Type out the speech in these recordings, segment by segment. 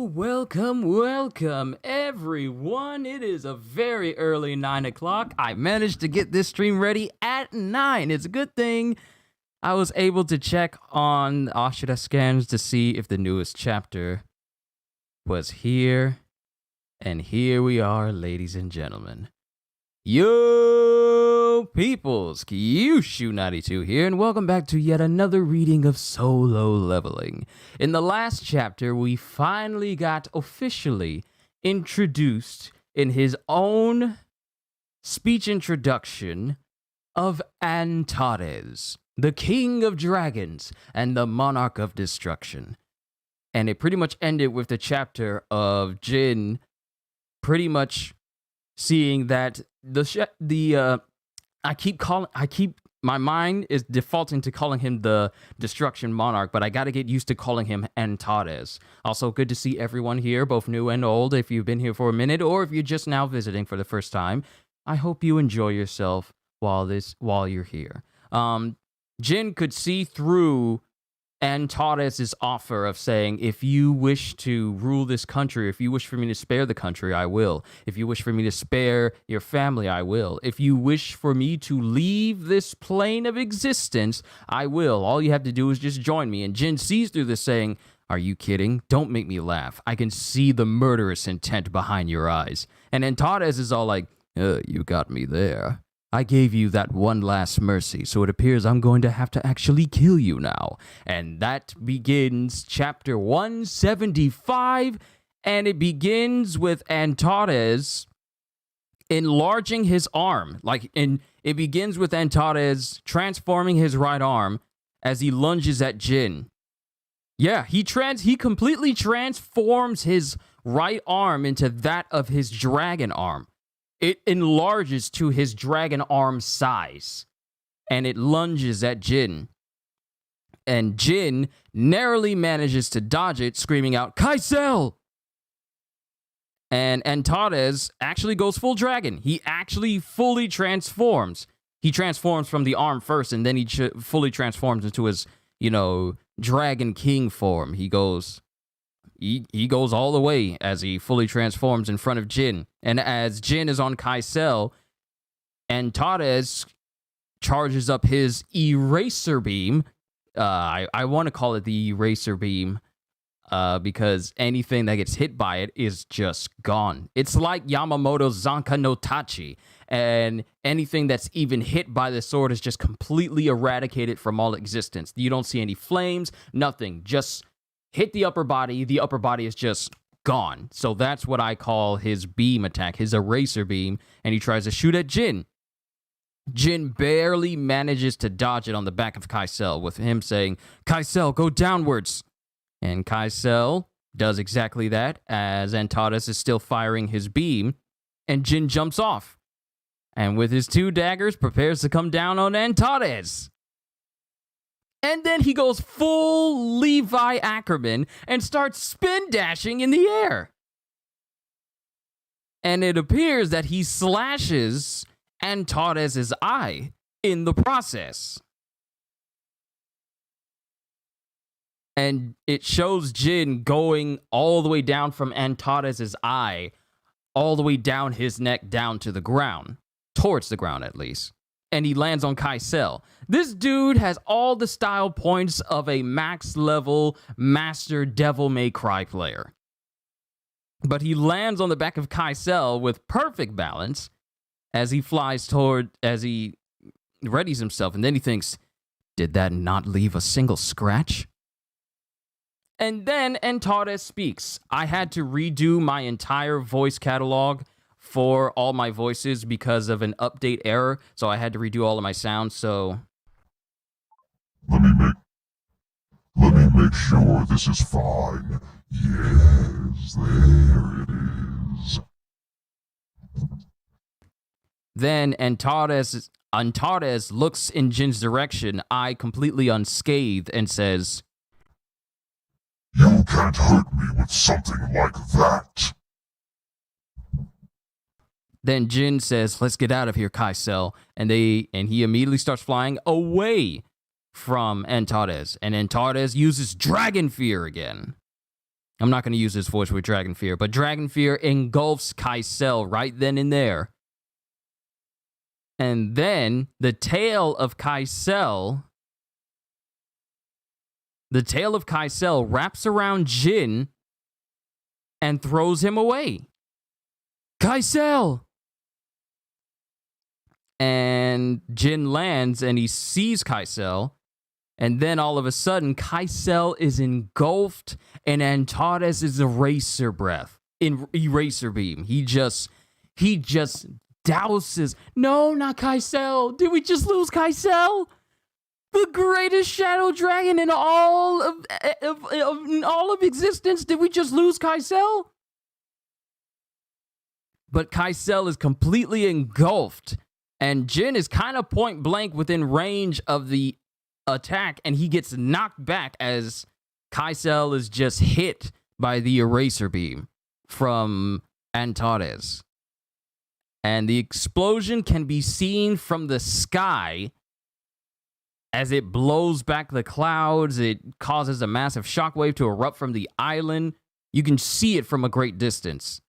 Welcome, everyone. It is a very early 9 o'clock. I managed to get this stream ready at 9. It's a good thing I was able to check on Ashura scans to see if the newest chapter was here. And here we are, ladies and gentlemen. Yo, peoples, Kyushu92 here, and welcome back to yet another reading of Solo Leveling. In the last chapter, we finally got officially introduced in his own speech introduction of Antares, the King of Dragons and the Monarch of Destruction. And it pretty much ended with the chapter of Jin pretty much seeing that my mind is defaulting to calling him the Destruction Monarch, but I gotta get used to calling him Antares. Also, good to see everyone here, both new and old, if you've been here for a minute, or if you're just now visiting for the first time. I hope you enjoy yourself while you're here. Jin could see through Antares' offer of saying, if you wish to rule this country, if you wish for me to spare the country, I will. If you wish for me to spare your family, I will. If you wish for me to leave this plane of existence, I will. All you have to do is just join me. And Jin sees through this saying, are you kidding? Don't make me laugh. I can see the murderous intent behind your eyes. And Antares is all like, you got me there. I gave you that one last mercy, so it appears I'm going to have to actually kill you now. And that begins chapter 175, and it begins with Antares enlarging his arm. It begins with Antares transforming his right arm as he lunges at Jin. Yeah, he completely transforms his right arm into that of his dragon arm. It enlarges to his dragon arm size, and it lunges at Jin. And Jin narrowly manages to dodge it, screaming out, Kaisel! And Antares actually goes full dragon. He actually fully transforms. He transforms from the arm first, and then he fully transforms into his, Dragon King form. He goes all the way as he fully transforms in front of Jin. And as Jin is on Kaisel, Antares charges up his eraser beam. I want to call it the eraser beam because anything that gets hit by it is just gone. It's like Yamamoto's Zanka no Tachi, and anything that's even hit by the sword is just completely eradicated from all existence. You don't see any flames, nothing, just hit the upper body is just gone. So that's what I call his beam attack, his eraser beam, and he tries to shoot at Jin. Jin barely manages to dodge it on the back of Kaisel, with him saying, Kaisel, go downwards. And Kaisel does exactly that, as Antares is still firing his beam, and Jin jumps off. And with his two daggers, prepares to come down on Antares. And then he goes full Levi Ackerman and starts spin dashing in the air. And it appears that he slashes Antares' eye in the process. And it shows Jin going all the way down from Antares' eye, all the way down his neck, down to the ground. Towards the ground, at least. And he lands on Kaisel. This dude has all the style points of a max level master Devil May Cry player. But he lands on the back of Kaisel with perfect balance as he as he readies himself. And then he thinks, did that not leave a single scratch? And then Antares speaks. I had to redo my entire voice catalog for all my voices because of an update error, so I had to redo all of my sounds, so... Let me make sure this is fine. Yes, there it is. Then Antares looks in Jin's direction, eye completely unscathed, and says, You can't hurt me with something like that. Then Jin says, let's get out of here, Kaisel. And he immediately starts flying away from Antares. And Antares uses Dragon Fear again. I'm not going to use his voice with Dragon Fear, but Dragon Fear engulfs Kaisel right then and there. And then the tail of Kaisel wraps around Jin and throws him away. Kaisel! And Jin lands and he sees Kaisel. And then all of a sudden, Kaisel is engulfed in Antares' eraser beam. He just douses. No, not Kaisel. Did we just lose Kaisel? The greatest shadow dragon in all of existence. Did we just lose Kaisel? But Kaisel is completely engulfed, and Jin is kind of point blank within range of the attack, and he gets knocked back as Kaisel is just hit by the eraser beam from Antares. And the explosion can be seen from the sky as it blows back the clouds. It causes a massive shockwave to erupt from the island. You can see it from a great distance.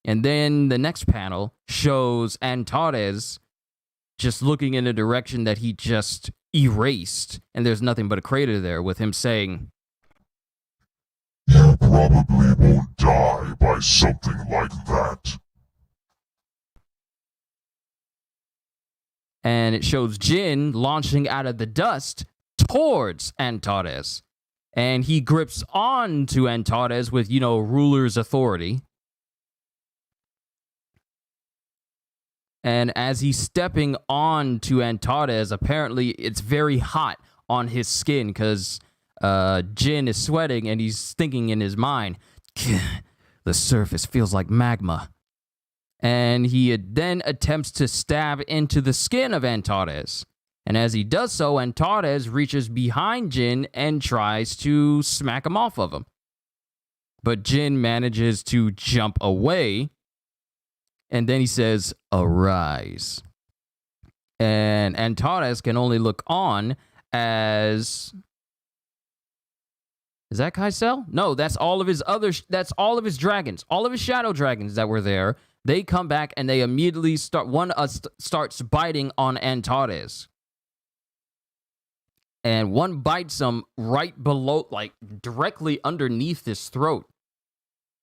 And then the next panel shows Antares just looking in a direction that he just erased. And there's nothing but a crater there with him saying, "You probably won't die by something like that." And it shows Jin launching out of the dust towards Antares. And he grips on to Antares with, ruler's authority. And as he's stepping on to Antares, apparently it's very hot on his skin because Jin is sweating and he's thinking in his mind, the surface feels like magma. And he then attempts to stab into the skin of Antares. And as he does so, Antares reaches behind Jin and tries to smack him off of him. But Jin manages to jump away. And then he says, "Arise." And Antares can only look on as... Is that Kaisel? No, that's all of his dragons. All of his shadow dragons that were there. They come back and they immediately starts biting on Antares. And one bites him right below, like directly underneath his throat,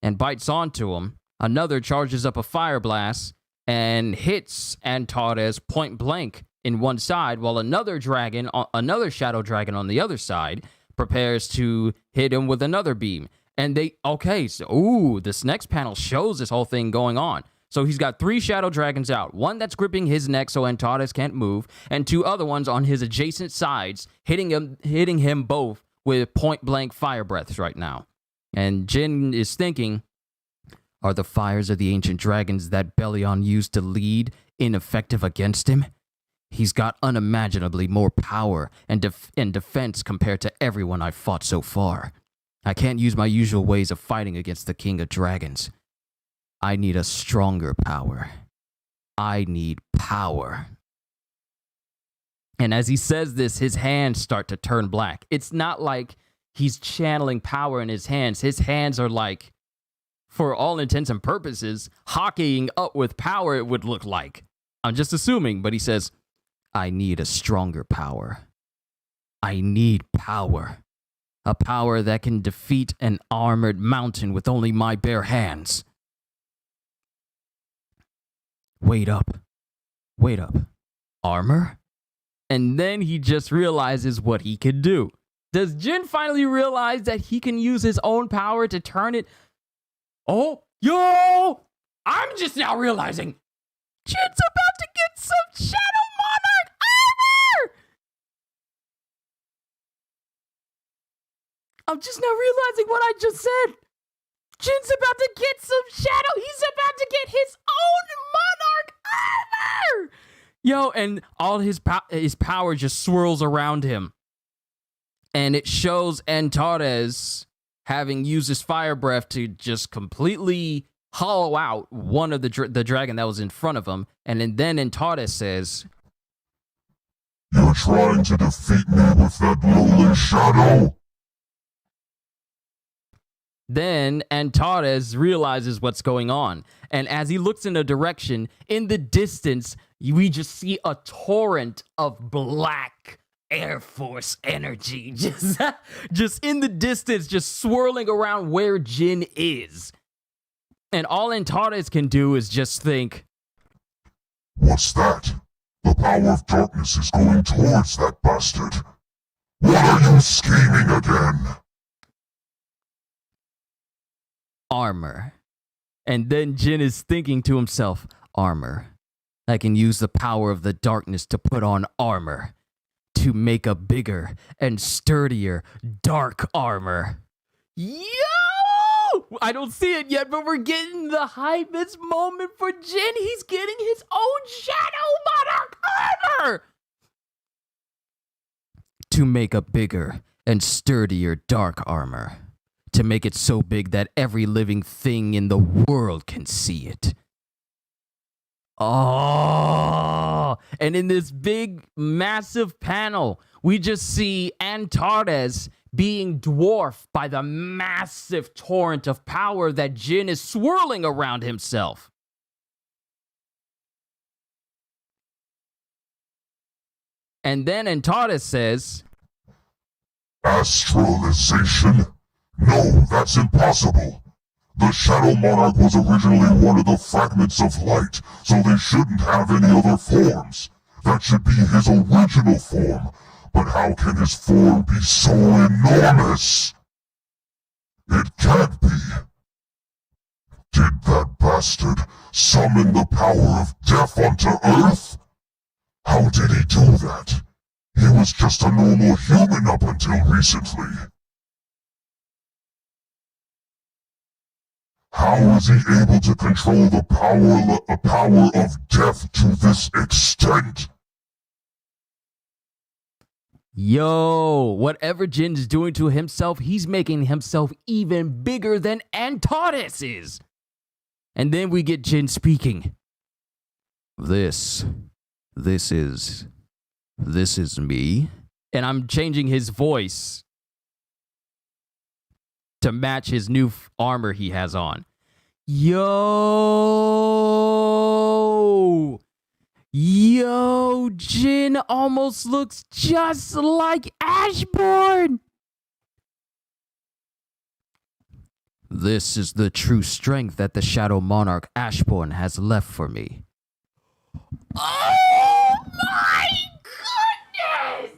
and bites onto him. Another charges up a fire blast and hits Antares point blank in one side, while another shadow dragon on the other side prepares to hit him with another beam. And this next panel shows this whole thing going on. So he's got 3 shadow dragons out. One that's gripping his neck so Antares can't move, and 2 other ones on his adjacent sides, hitting him both with point blank fire breaths right now. And Jin is thinking, are the fires of the ancient dragons that Belion used to lead ineffective against him? He's got unimaginably more power and defense compared to everyone I've fought so far. I can't use my usual ways of fighting against the King of Dragons. I need a stronger power. I need power. And as he says this, his hands start to turn black. It's not like he's channeling power in his hands. His hands are like, for all intents and purposes, hockeying up with power, it would look like. I'm just assuming, but he says, I need a stronger power. I need power. A power that can defeat an armored mountain with only my bare hands. Wait up. Wait up. Armor? And then he just realizes what he can do. Does Jin finally realize that he can use his own power to turn it? Oh, yo! I'm just now realizing Jin's about to get some Shadow Monarch armor! I'm just now realizing what I just said. Jin's about to get some shadow. He's about to get his own Monarch armor! Yo, and all his power just swirls around him. And it shows Antares having used his fire breath to just completely hollow out one of the dragon that was in front of him. And then Antares says, "You're trying to defeat me with that lowly shadow?" Then Antares realizes what's going on. And as he looks in a direction, in the distance, we just see a torrent of black Air Force energy just in the distance, just swirling around where Jin is. And all Antares can do is just think, What's that? The power of darkness is going towards that bastard. What are you scheming again? armor. And then Jin is thinking to himself, armor. I can use the power of the darkness to put on armor. To make a bigger and sturdier dark armor. Yo! I don't see it yet, but we're getting the hypest moment for Jin. He's getting his own Shadow Monarch armor! To make a bigger and sturdier dark armor. To make it so big that every living thing in the world can see it. Oh, and in this big, massive panel, we just see Antares being dwarfed by the massive torrent of power that Jin is swirling around himself. And then Antares says, Astralization? No, that's impossible. The Shadow Monarch was originally one of the fragments of light, so they shouldn't have any other forms. That should be his original form. But how can his form be so enormous? It can't be. Did that bastard summon the power of death onto Earth? How did he do that? He was just a normal human up until recently. How is he able to control the power of death to this extent? yo, whatever Jin's doing to himself, he's making himself even bigger than Antares is. And then we get Jin speaking. This is me. And I'm changing his voice to match his new armor he has on. Yo, Jin almost looks just like Ashbourne. This is the true strength that the Shadow Monarch Ashbourne has left for me. Oh my goodness!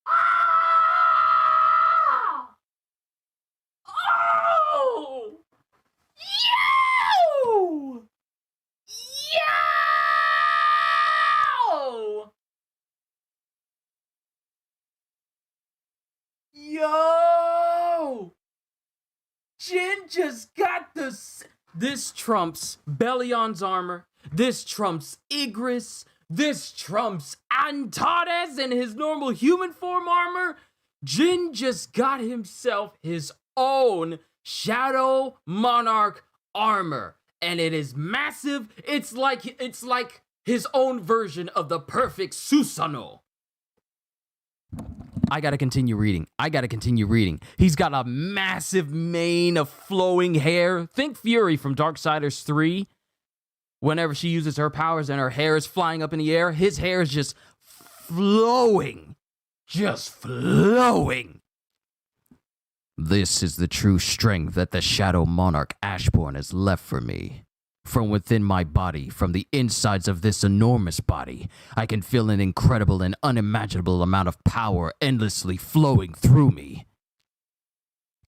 Ah! Oh! Yo! Yo! Jin just got this trumps Belion's armor. This trumps Igris. This trumps Antares and his normal human form armor. Jin just got himself his own Shadow Monarch armor. And it is massive. It's like his own version of the perfect Susanoo. I gotta continue reading. He's got a massive mane of flowing hair. Think Fury from Darksiders 3. Whenever she uses her powers and her hair is flying up in the air, his hair is just flowing. Just flowing. This is the true strength that the Shadow Monarch Ashbourne has left for me. From within my body, from the insides of this enormous body, I can feel an incredible and unimaginable amount of power endlessly flowing through me.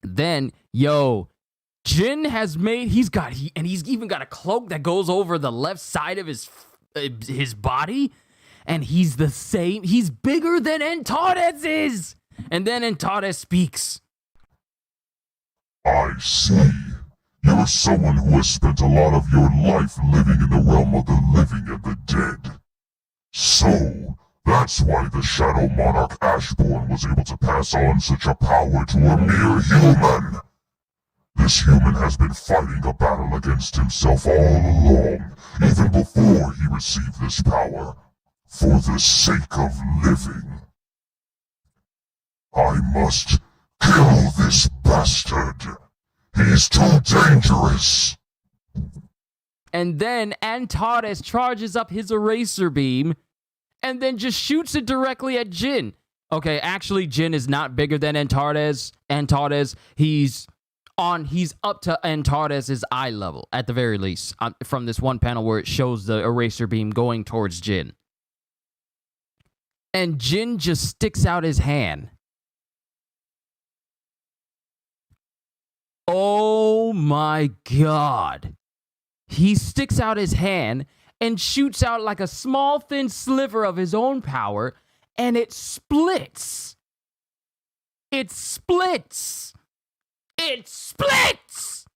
Then, Jin has made, he's even got a cloak that goes over the left side of his body, and he's the same, he's bigger than Antares is! And then Antares speaks. I see. You're someone who has spent a lot of your life living in the realm of the living and the dead. So, that's why the Shadow Monarch Ashbourne was able to pass on such a power to a mere human. This human has been fighting a battle against himself all along, even before he received this power, for the sake of living. I must Kill this bastard. He's too dangerous. And then Antares charges up his eraser beam and then just shoots it directly at Jin. Okay, actually, Jin is not bigger than Antares. He's up to Antares' eye level, at the very least, from this one panel where it shows the eraser beam going towards Jin. And Jin just sticks out his hand. Oh my god. He sticks out his hand and shoots out like a small, thin sliver of his own power, and it splits. It splits. It splits!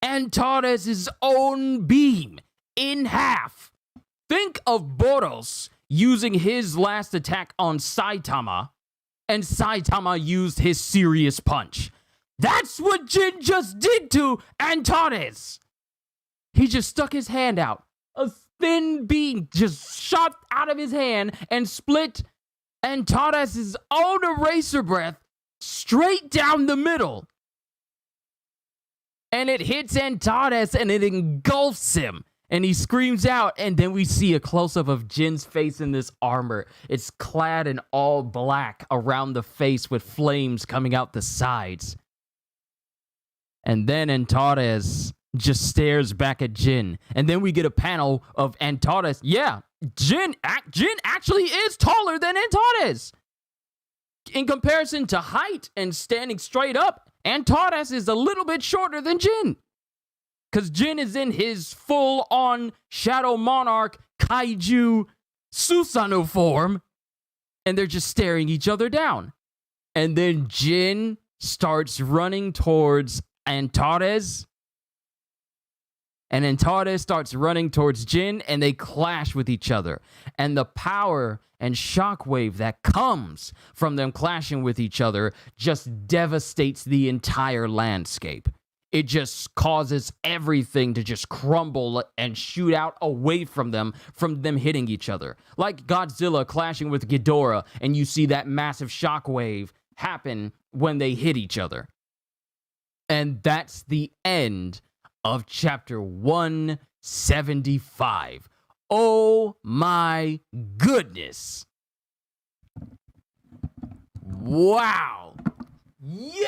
Antares' own beam in half. Think of Boros using his last attack on Saitama, and Saitama used his serious punch. That's what Jin just did to Antares. He just stuck his hand out. A thin beam just shot out of his hand and split Antares' own eraser breath straight down the middle. And it hits Antares and it engulfs him. And he screams out, and then we see a close-up of Jin's face in this armor. It's clad in all black around the face with flames coming out the sides. And then Antares just stares back at Jin. And then we get a panel of Antares. Yeah, Jin actually is taller than Antares. In comparison to height and standing straight up, Antares is a little bit shorter than Jin. Because Jin is in his full-on Shadow Monarch Kaiju Susanoo form. And they're just staring each other down. And then Jin starts running towards Antares. And Antares starts running towards Jin, and they clash with each other. And the power and shockwave that comes from them clashing with each other just devastates the entire landscape. It just causes everything to just crumble and shoot out away from them hitting each other. Like Godzilla clashing with Ghidorah, and you see that massive shockwave happen when they hit each other. And that's the end of chapter 175. Oh my goodness. Wow. Yo!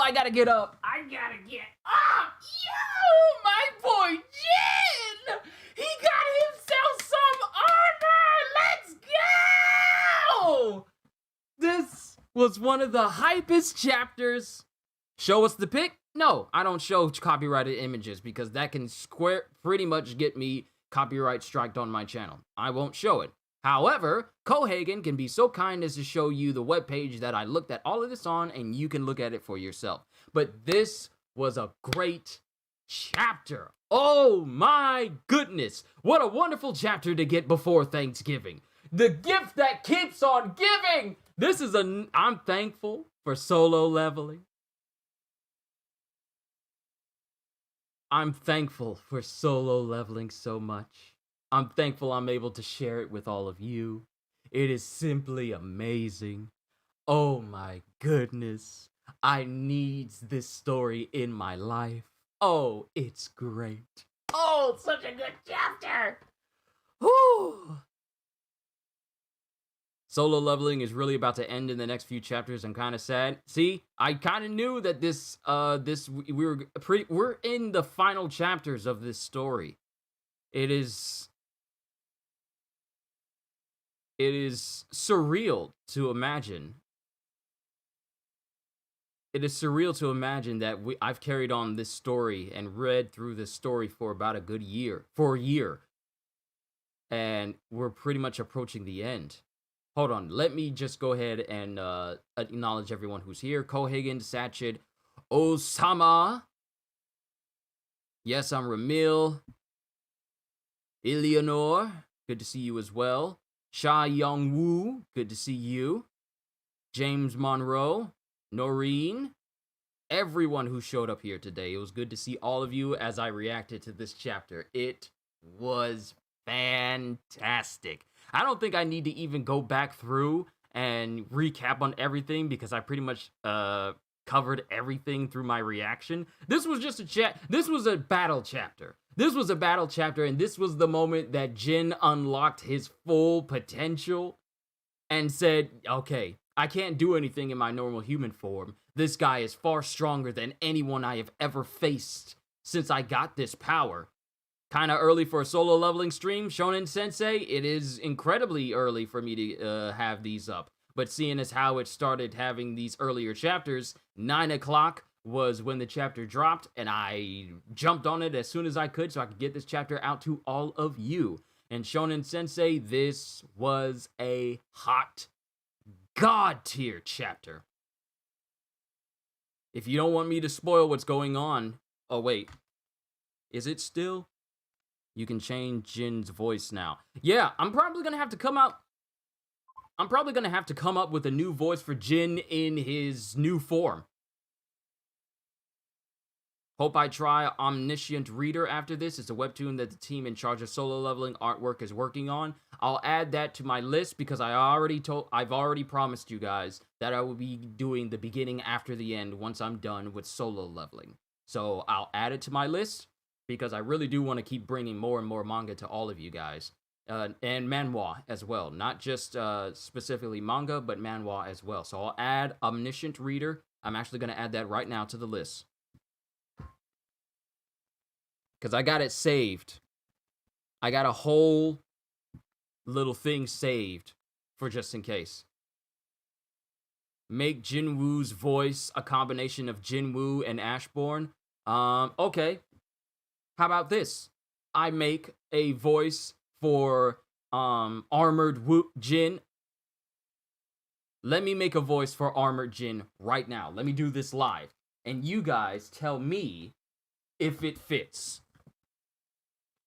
I gotta get up. I gotta get up. Yo! My boy Jin! He got himself some honor! Let's go! This was one of the hypest chapters. Show us the pic? No, I don't show copyrighted images because that can pretty much get me copyright striked on my channel. I won't show it. However, Cohaagen can be so kind as to show you the webpage that I looked at all of this on, and you can look at it for yourself. But this was a great chapter. Oh my goodness. What a wonderful chapter to get before Thanksgiving. The gift that keeps on giving. I'm thankful for Solo Leveling. I'm thankful for Solo Leveling so much. I'm thankful I'm able to share it with all of you. It is simply amazing. Oh my goodness. I needs this story in my life. Oh, it's great. Oh, such a good chapter. Whew. Solo Leveling is really about to end in the next few chapters. I'm kind of sad. See, I kind of knew that we're in the final chapters of this story. It is surreal to imagine. It is surreal to imagine that I've carried on this story and read through this story for about a year. And we're pretty much approaching the end. Hold on, let me just go ahead and acknowledge everyone who's here. Cohaagen, Sachid, Osama. Yes, I'm Ramil. Eleanor, good to see you as well. Sha Young Woo, good to see you. James Monroe, Noreen, everyone who showed up here today. It was good to see all of you as I reacted to this chapter. It was fantastic. I don't think I need to even go back through and recap on everything because I pretty much covered everything through my reaction. This was just this was a battle chapter. This was a battle chapter, and this was the moment that Jin unlocked his full potential and said, okay, I can't do anything in my normal human form. This guy is far stronger than anyone I have ever faced since I got this power. Kinda early for a solo leveling stream, Shonen Sensei. It is incredibly early for me to have these up. But seeing as how it started having these earlier chapters, 9 o'clock was when the chapter dropped, and I jumped on it as soon as I could so I could get this chapter out to all of you. And Shonen Sensei, this was a hot god tier chapter. If you don't want me to spoil what's going on, oh wait, is it still? You can change Jin's voice now. Yeah, I'm probably gonna have to come up with a new voice for Jin in his new form. Hope I try Omniscient Reader after this. It's a webtoon that the team in charge of solo leveling artwork is working on. I'll add that to my list because I've already promised you guys that I will be doing the beginning after the end once I'm done with solo leveling. So I'll add it to my list because I really do want to keep bringing more and more manga to all of you guys. And manhwa as well. Not just specifically manga, but manhwa as well. So I'll add Omniscient Reader. I'm actually going to add that right now to the list. Because I got it saved. I got a whole little thing saved for just in case. Make Jinwoo's voice a combination of Jinwoo and Ashbourne. Okay. How about this? I make a voice for Armored Jin. Let me make a voice for Armored Jin right now. Let me do this live. And you guys tell me if it fits.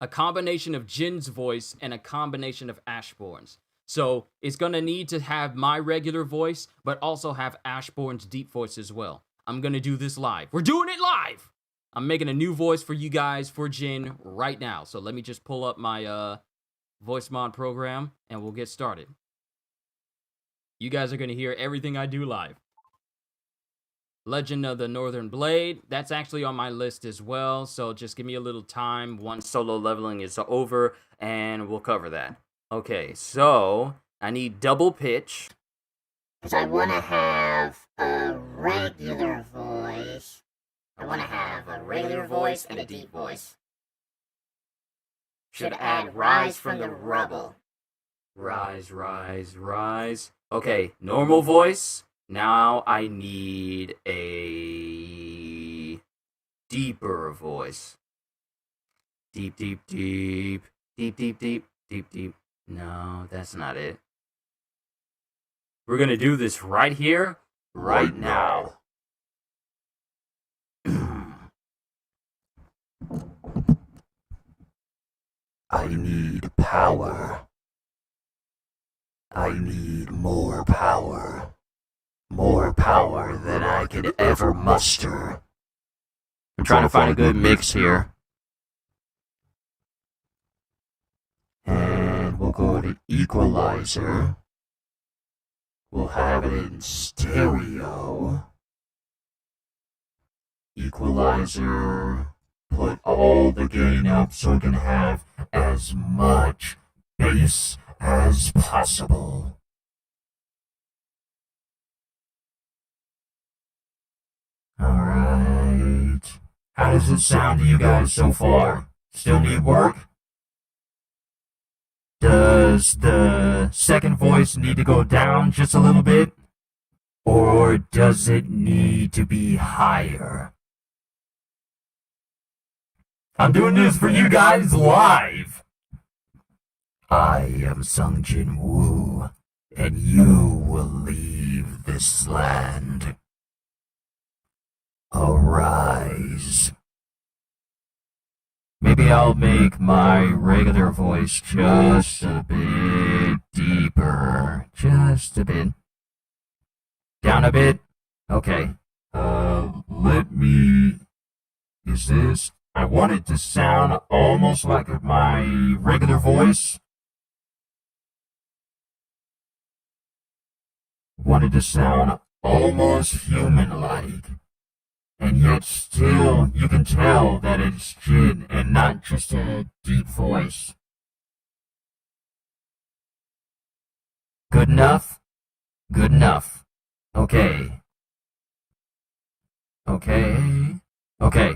A combination of Jin's voice and a combination of Ashbourne's. So it's gonna need to have my regular voice, but also have Ashbourne's deep voice as well. I'm gonna do this live. We're doing it live! I'm making a new voice for you guys for Jin right now. So let me just pull up my voice mod program and we'll get started. You guys are gonna hear everything I do live. Legend of the Northern Blade, that's actually on my list as well, so just give me a little time once solo leveling is over, and we'll cover that. Okay, so, I need double pitch. Because I want to have a regular voice. I want to have a regular voice and a deep voice. Should add Rise from the Rubble. Rise, rise, rise. Okay, normal voice. Now I need a deeper voice. Deep, deep, deep. Deep, deep, deep. Deep, deep. No, that's not it. We're gonna do this right here, right now. I need power. I need more power. More power than I could ever muster. I'm trying to find a good mix here. And we'll go to equalizer. We'll have it in stereo. Equalizer. Put all the gain up so we can have as much bass as possible. Alright. How does it sound to you guys so far? Still need work? Does the second voice need to go down just a little bit? Or does it need to be higher? I'm doing this for you guys live! I am Sung Jin Woo, and you will leave this land. Arise. Maybe I'll make my regular voice just a bit deeper. Just a bit. Down a bit? Okay. Let me... Is this... I want it to sound almost like my regular voice. wanted to sound almost human-like. And yet still, you can tell that it's Jin and not just a deep voice. Good enough? Good enough. Okay. Okay. Okay.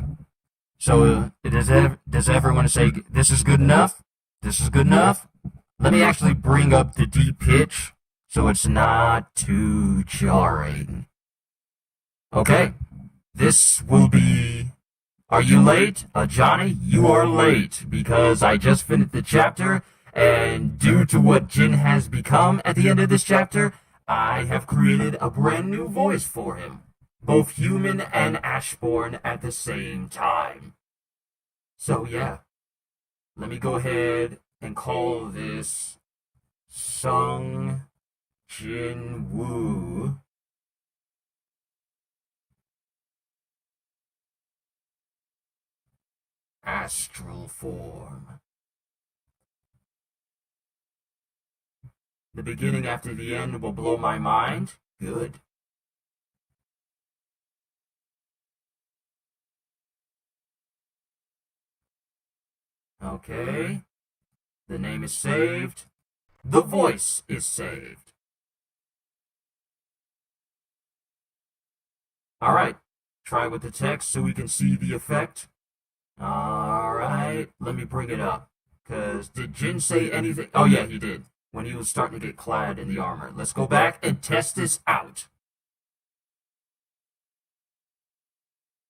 So, does everyone say, this is good enough? This is good enough? Let me actually bring up the deep pitch so it's not too jarring. Okay. This will be... Are you late? Johnny, you are late because I just finished the chapter, and due to what Jin has become at the end of this chapter, I have created a brand new voice for him. Both human and Ashborn at the same time. So yeah, let me go ahead and call this Sung Jin Woo. Astral form. The beginning after the end will blow my mind. Good. Okay. The name is saved. The voice is saved. Alright. Try with the text so we can see the effect. Alright. Let me bring it up. Because did Jin say anything? Oh yeah, he did. When he was starting to get clad in the armor. Let's go back and test this out.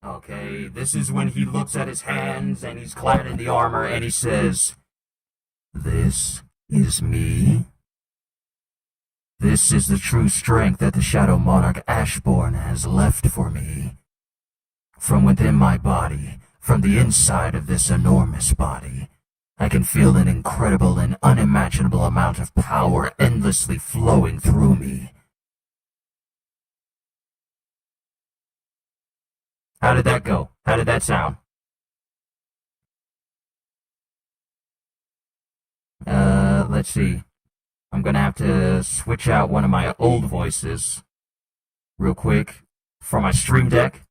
Okay, this is when he looks at his hands and he's clad in the armor and he says, "This is me. This is the true strength that the Shadow Monarch Ashborn has left for me. From within my body, from the inside of this enormous body, I can feel an incredible and unimaginable amount of power endlessly flowing through me." How did that go? How did that sound? Let's see. I'm gonna have to switch out one of my old voices real quick for my stream deck.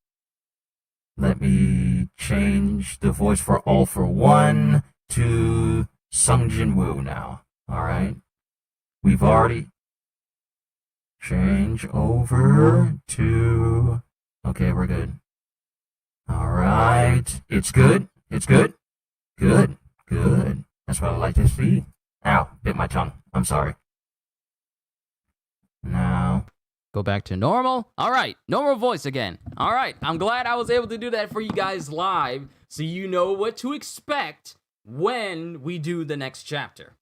Let me change the voice for All for One to Sung Jin Woo now. Alright. We've already change over to... Okay, we're good. Alright. It's good. It's good. Good. Good. That's what I like to see. Ow, bit my tongue. I'm sorry. Now. Go back to normal. All right, normal voice again. All right, I'm glad I was able to do that for you guys live so you know what to expect when we do the next chapter.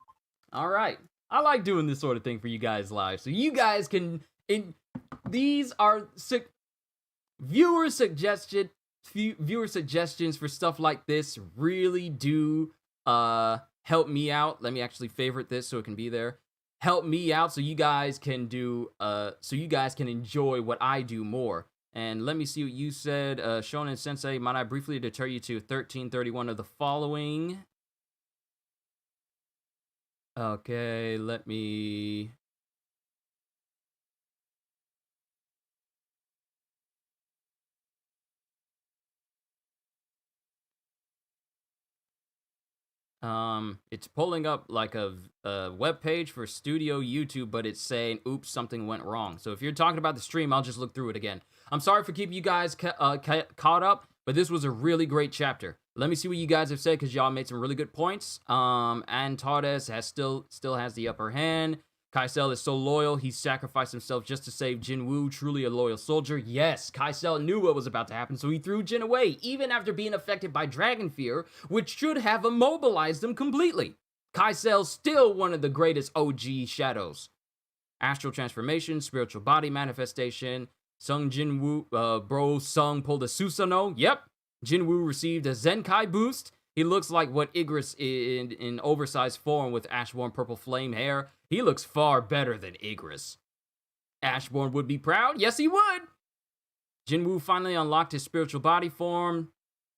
All right, I like doing this sort of thing for you guys live so you guys can... These are viewer suggestions for stuff like this really do help me out. Let me actually favorite this so it can be there. Help me out so you guys can do so you guys can enjoy what I do more. And let me see what you said. Shonen Sensei, might I briefly deter you to 1331 of the following? Okay, let me... It's pulling up like a web page for Studio YouTube, but it's saying, oops, something went wrong. So if you're talking about the stream, I'll just look through it again. I'm sorry for keeping you guys caught up, but this was a really great chapter. Let me see what you guys have said, because y'all made some really good points. And Torres has still has the upper hand. Kaisel is so loyal, he sacrificed himself just to save Jinwoo, truly a loyal soldier. Yes, Kaisel knew what was about to happen, so he threw Jin away, even after being affected by Dragon Fear, which should have immobilized him completely. Kaisel's still one of the greatest OG shadows. Astral transformation, spiritual body manifestation. Sung Jinwoo, bro Sung pulled a Susanoo. Yep, Jinwoo received a Zenkai boost. He looks like what Igris in oversized form with Ashborn purple flame hair. He looks far better than Igris. Ashborn would be proud. Yes, he would. Jinwoo finally unlocked his spiritual body form.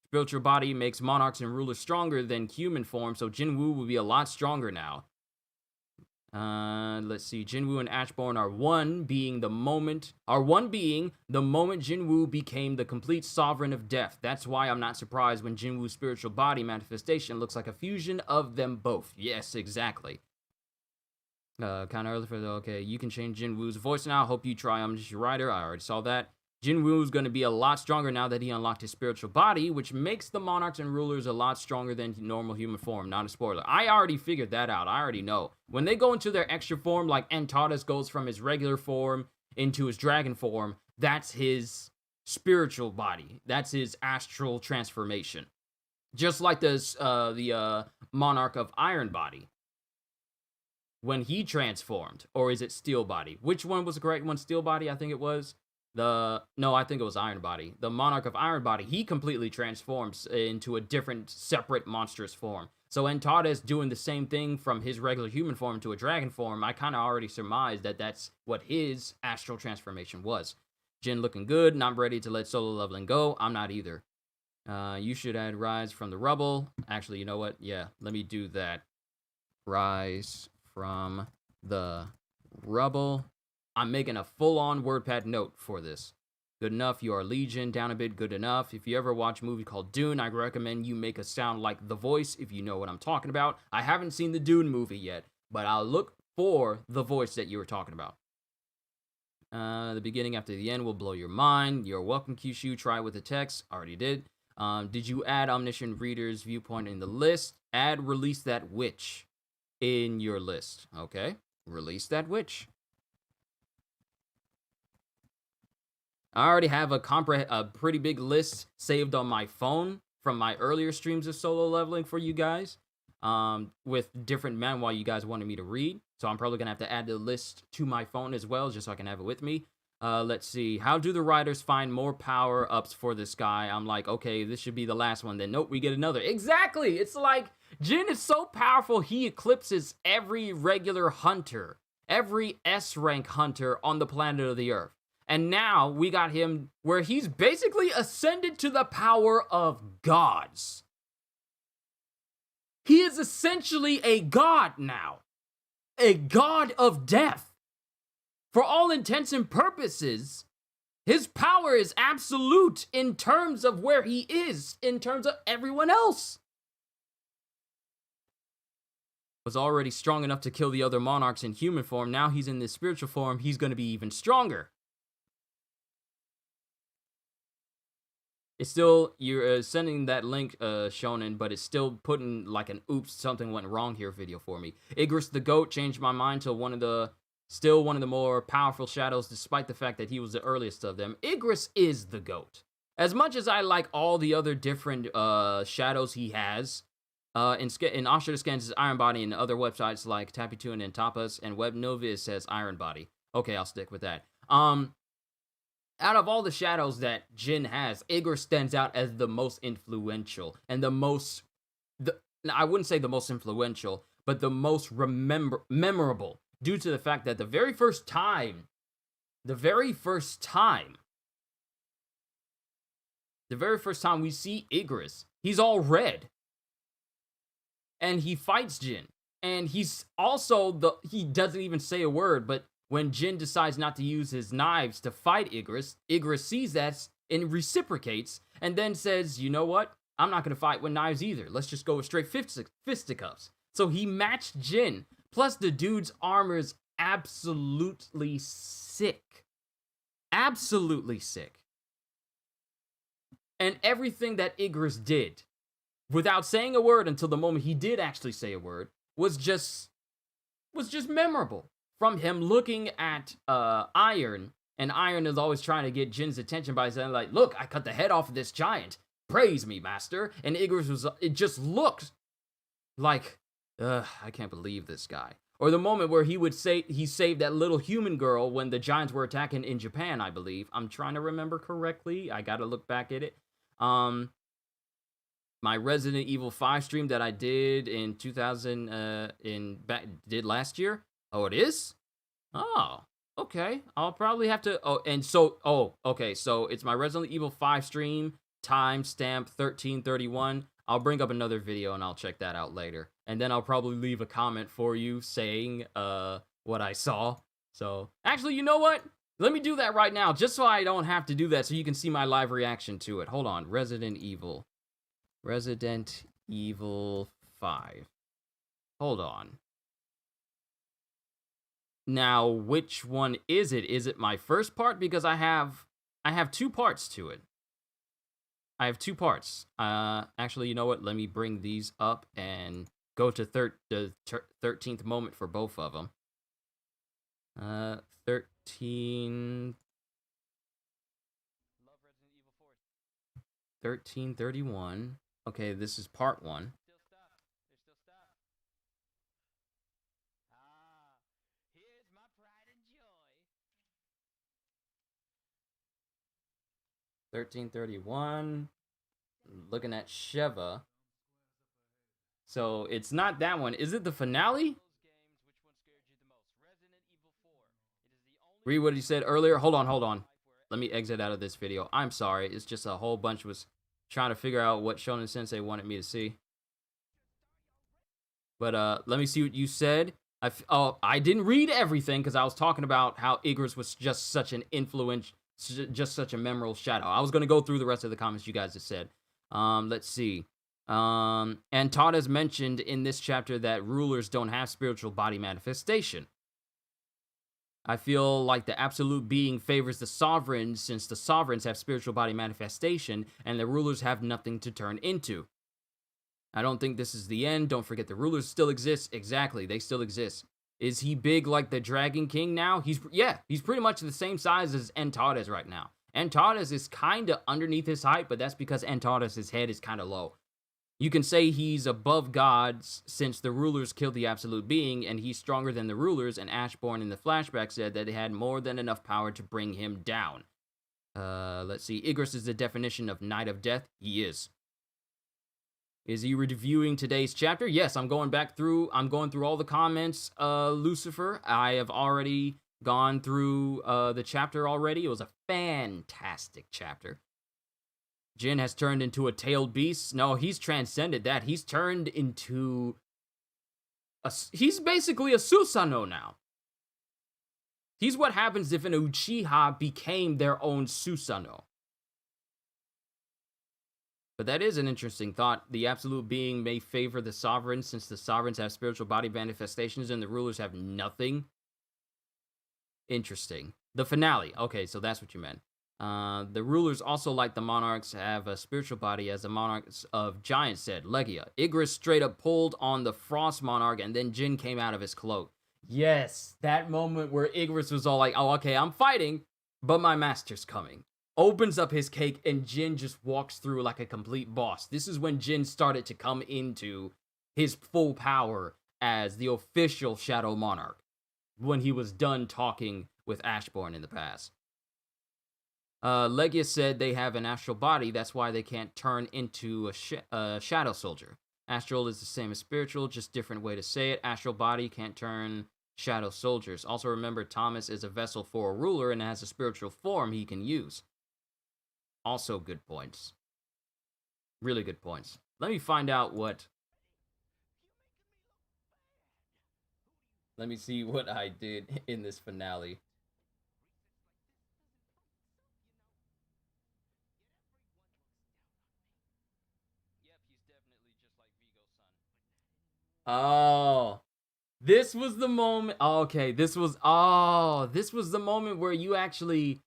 Spiritual body makes monarchs and rulers stronger than human form, so Jinwoo will be a lot stronger now. Let's see. Jinwoo and Ashborn are one being the moment Jinwoo became the complete sovereign of death. That's why I'm not surprised when Jinwoo's spiritual body manifestation looks like a fusion of them both. Yes, exactly. Kind of early for the okay. You can change Jinwoo's voice now. Hope you try. I'm just your writer. I already saw that. Jinwoo's going to be a lot stronger now that he unlocked his spiritual body, which makes the monarchs and rulers a lot stronger than normal human form. Not a spoiler. I already figured that out. I already know. When they go into their extra form, like Antares goes from his regular form into his dragon form, that's his spiritual body. That's his astral transformation. Just like the monarch of Iron Body. When he transformed, or is it Steel Body? Which one was the correct one? Steel Body, I think it was. No, I think it was Iron Body. The Monarch of Iron Body, he completely transforms into a different, separate, monstrous form. So Antares doing the same thing from his regular human form to a dragon form, I kind of already surmised that that's what his astral transformation was. Jin looking good, not ready to let solo leveling go. I'm not either. You should add Rise from the Rubble. Actually, you know what? Yeah, let me do that. Rise from the Rubble. I'm making a full-on WordPad note for this. Good enough, you are Legion. Down a bit, good enough. If you ever watch a movie called Dune, I recommend you make a sound like The Voice, if you know what I'm talking about. I haven't seen the Dune movie yet, but I'll look for the voice that you were talking about. The beginning after the end will blow your mind. You're welcome, Kyushu. Try with the text. Already did. Did you add Omniscient Reader's viewpoint in the list? Add Release That Witch in your list. Okay, Release That Witch. I already have a pretty big list saved on my phone from my earlier streams of solo leveling for you guys, with different manhwa you guys wanted me to read. So I'm probably gonna have to add the list to my phone as well, just so I can have it with me. Let's see. How do the writers find more power-ups for this guy? I'm like, okay, this should be the last one. Then nope, we get another. Exactly. It's like Jin is so powerful, he eclipses every regular hunter, every S-rank hunter on the planet of the Earth. And now we got him where he's basically ascended to the power of gods. He is essentially a god now. A god of death. For all intents and purposes, his power is absolute in terms of where he is, in terms of everyone else. Was already strong enough to kill the other monarchs in human form. Now he's in this spiritual form. He's going to be even stronger. It's still, you're sending that link, Shonen, but it's still putting like an oops, something went wrong here video for me. Igris the Goat changed my mind to still one of the more powerful shadows, despite the fact that he was the earliest of them. Igris is the GOAT. As much as I like all the other different shadows he has, in Ashura Scans' Iron Body, and other websites like Tapitoon and Tapas and WebNova, it says Iron Body. Okay, I'll stick with that. Out of all the shadows that Jin has, Igris stands out as the most influential and I wouldn't say the most influential, but the most memorable, due to the fact that the very first time we see Igris, he's all red. And he fights Jin. And he's also he doesn't even say a word, but when Jin decides not to use his knives to fight Igris, Igris sees that and reciprocates, and then says, you know what? I'm not going to fight with knives either. Let's just go with straight fisticuffs. So he matched Jin. Plus, the dude's armor is absolutely sick. Absolutely sick. And everything that Igris did, without saying a word until the moment he did actually say a word, was just memorable. From him looking at Iron, and Iron is always trying to get Jin's attention by saying, like, look, I cut the head off of this giant. Praise me, master. And Igris it just looked like, I can't believe this guy. Or the moment where he saved that little human girl when the giants were attacking in Japan, I believe. I'm trying to remember correctly. I gotta look back at it. My Resident Evil 5 stream that I did in did last year. Oh, it is? Oh, okay. I'll probably have to... okay. So it's my Resident Evil 5 stream, timestamp 1331. I'll bring up another video and I'll check that out later. And then I'll probably leave a comment for you saying what I saw. So, actually, you know what? Let me do that right now, just so I don't have to do that, so you can see my live reaction to it. Hold on, Resident Evil 5. Hold on. Now, which one is it? Is it my first part? Because I have 2 parts to it. I have 2 parts. Actually, you know what? Let me bring these up and go to the 13th moment for both of them. 1331. Okay, this is part 1. 1331. Looking at Sheva. So it's not that one. Is it the finale? Read what he said earlier. Hold on. Let me exit out of this video. I'm sorry. It's just a whole bunch was trying to figure out what Shonen Sensei wanted me to see. But let me see what you said. I didn't read everything because I was talking about how Igris was just such an just such a memorable shadow. I was going to go through the rest of the comments you guys have said. Let's see. And Todd has mentioned in this chapter that rulers don't have spiritual body manifestation. I feel like the absolute being favors the sovereigns since the sovereigns have spiritual body manifestation and the rulers have nothing to turn into. I don't think this is the end. Don't forget the rulers still exist. Exactly, they still exist. Is he big like the Dragon King now? He's pretty much the same size as Antares right now. Antares is kind of underneath his height, but that's because Antares' head is kind of low. You can say he's above gods since the rulers killed the absolute being and he's stronger than the rulers, and Ashborn in the flashback said that they had more than enough power to bring him down. Let's see. Igris is the definition of Knight of Death. He is. Is he reviewing today's chapter? Yes, I'm going through all the comments, Lucifer. I have already gone through the chapter already. It was a fantastic chapter. Jin has turned into a tailed beast. No, he's transcended that. He's turned into he's basically a Susanoo now. He's what happens if an Uchiha became their own Susanoo. But that is an interesting thought. The absolute being may favor the sovereigns since the sovereigns have spiritual body manifestations and the rulers have nothing. Interesting. The finale. Okay, so that's what you meant. The rulers also, like the monarchs, have a spiritual body, as the monarchs of Giants said. Legia. Igris straight up pulled on the Frost Monarch, and then Jin came out of his cloak. Yes, that moment where Igris was all like, oh, okay, I'm fighting, but my master's coming. Opens up his cake, and Jin just walks through like a complete boss. This is when Jin started to come into his full power as the official Shadow Monarch, when he was done talking with Ashborn in the past. Legia said they have an astral body, that's why they can't turn into a shadow soldier. Astral is the same as spiritual, just different way to say it. Astral body can't turn shadow soldiers. Also remember, Thomas is a vessel for a ruler and has a spiritual form he can use. Also good points. Really good points. Let me find out what... Let me see what I did in this finale. Oh, this was the moment. Okay, this was the moment where you actually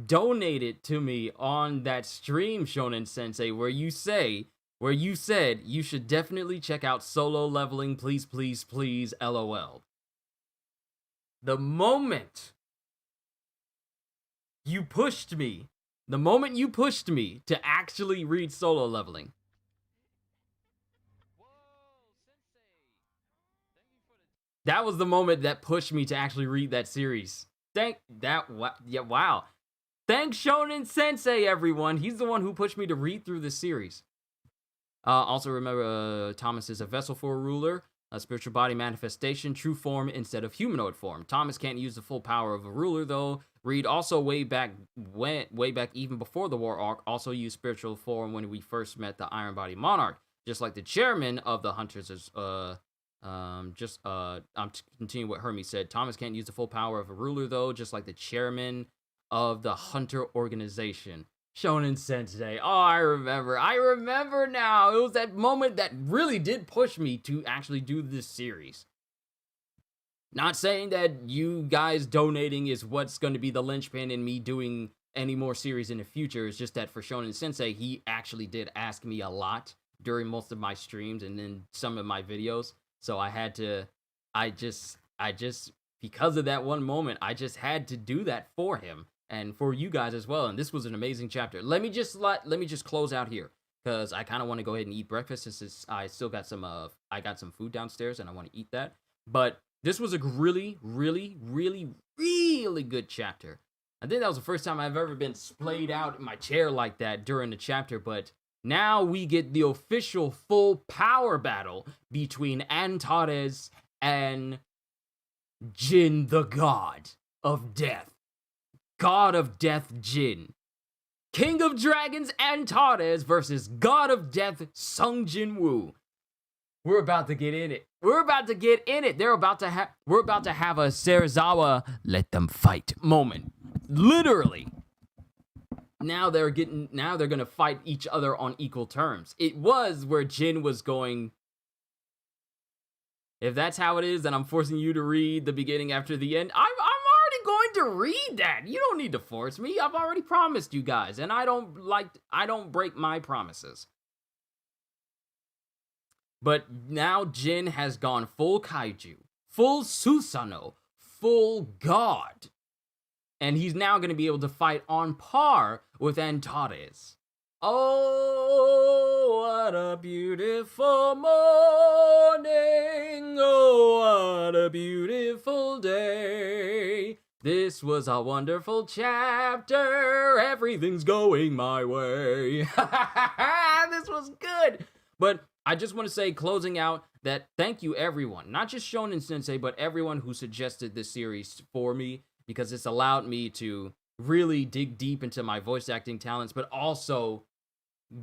donated to me on that stream, Shonen Sensei, where you said you should definitely check out Solo Leveling, please, please, please, LOL. The moment you pushed me to actually read Solo Leveling. That was the moment that pushed me to actually read that series. Wow. Thanks Shonen Sensei, everyone. He's the one who pushed me to read through this series. Also remember, Thomas is a vessel for a ruler, a spiritual body manifestation, true form instead of humanoid form. Thomas can't use the full power of a ruler, though. Reed also way back even before the war arc, also used spiritual form when we first met the Iron Body Monarch. just like the chairman of the Hunters is I'm continuing what Hermes said. Thomas can't use the full power of a ruler though, just like the chairman of the Hunter organization. Shonen Sensei. Oh, I remember now. It was that moment that really did push me to actually do this series. Not saying that you guys donating is what's going to be the linchpin in me doing any more series in the future. It's just that for Shonen Sensei, he actually did ask me a lot during most of my streams and then some of my videos. So I just, because of that one moment, I just had to do that for him and for you guys as well. And this was an amazing chapter. Let me just close out here because I kind of want to go ahead and eat breakfast since I still got I got some food downstairs and I want to eat that. But this was a really, really, really, really good chapter. I think that was the first time I've ever been splayed out in my chair like that during the chapter, but now we get the official full power battle between Antares and Jin, the god of death. God of death Jin. King of dragons Antares versus god of death Sung Jin Woo. We're about to get in it. We're about to have a Serizawa let them fight moment. Literally. Now they're gonna fight each other on equal terms. It was where Jin was going. If that's how it is, then I'm forcing you to read the beginning after the end. I'm already going to read that. You don't need to force me. I've already promised you guys, and I don't break my promises. But now Jin has gone full kaiju, full Susanoo, full god. And he's now going to be able to fight on par with Antares. Oh, what a beautiful morning. Oh, what a beautiful day. This was a wonderful chapter. Everything's going my way. This was good. But I just want to say, closing out, that thank you everyone, not just Shonen Sensei, but everyone who suggested this series for me, because it's allowed me to really dig deep into my voice acting talents, but also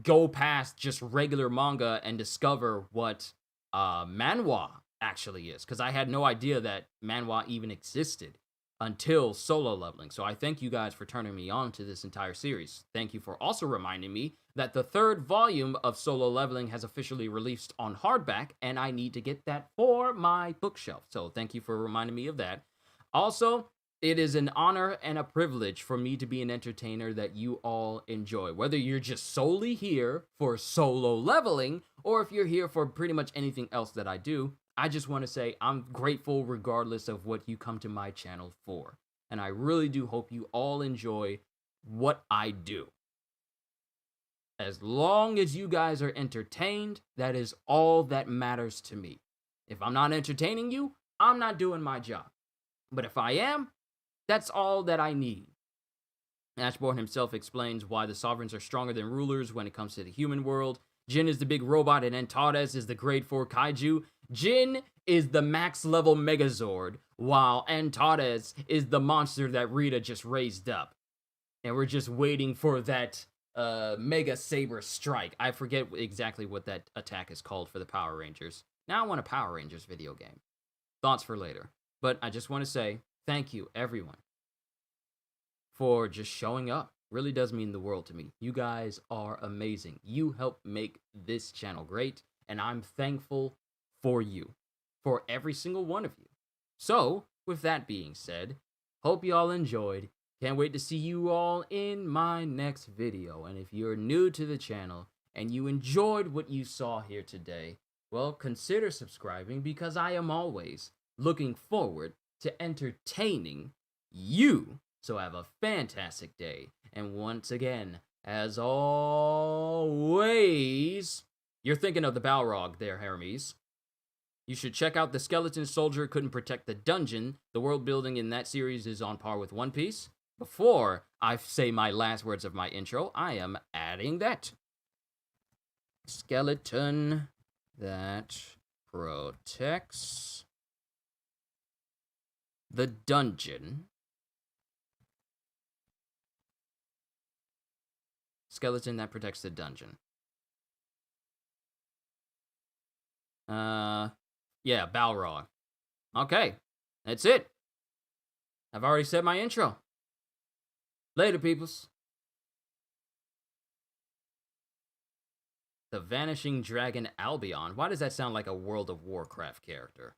go past just regular manga and discover what manhwa actually is, because I had no idea that manhwa even existed until Solo Leveling. So I thank you guys for turning me on to this entire series. Thank you for also reminding me that the 3rd volume of Solo Leveling has officially released on hardback, and I need to get that for my bookshelf. So thank you for reminding me of that. Also, it is an honor and a privilege for me to be an entertainer that you all enjoy. Whether you're just solely here for Solo Leveling, or if you're here for pretty much anything else that I do, I just want to say I'm grateful regardless of what you come to my channel for. And I really do hope you all enjoy what I do. As long as you guys are entertained, that is all that matters to me. If I'm not entertaining you, I'm not doing my job. But if I am, that's all that I need. Ashborn himself explains why the sovereigns are stronger than rulers when it comes to the human world. Jin is the big robot and Antares is the grade 4 kaiju. Jin is the max level Megazord, while Antares is the monster that Rita just raised up. And we're just waiting for that Mega Saber Strike. I forget exactly what that attack is called for the Power Rangers. Now I want a Power Rangers video game. Thoughts for later. But I just want to say thank you, everyone, for just showing up. Really does mean the world to me. You guys are amazing. You help make this channel great, and I'm thankful for you, for every single one of you. So, with that being said, hope you all enjoyed. Can't wait to see you all in my next video. And if you're new to the channel and you enjoyed what you saw here today, well, consider subscribing, because I am always looking forward to entertaining you. So have a fantastic day. And once again, as always, you're thinking of the Balrog there, Hermes. You should check out The Skeleton Soldier Couldn't Protect the Dungeon. The world building in that series is on par with One Piece. Before I say my last words of my intro, I am adding that. Skeleton that protects the dungeon. Skeleton that protects the dungeon. Yeah, Balrog. Okay, that's it. I've already said my intro. Later, peoples. The Vanishing Dragon Albion. Why does that sound like a World of Warcraft character?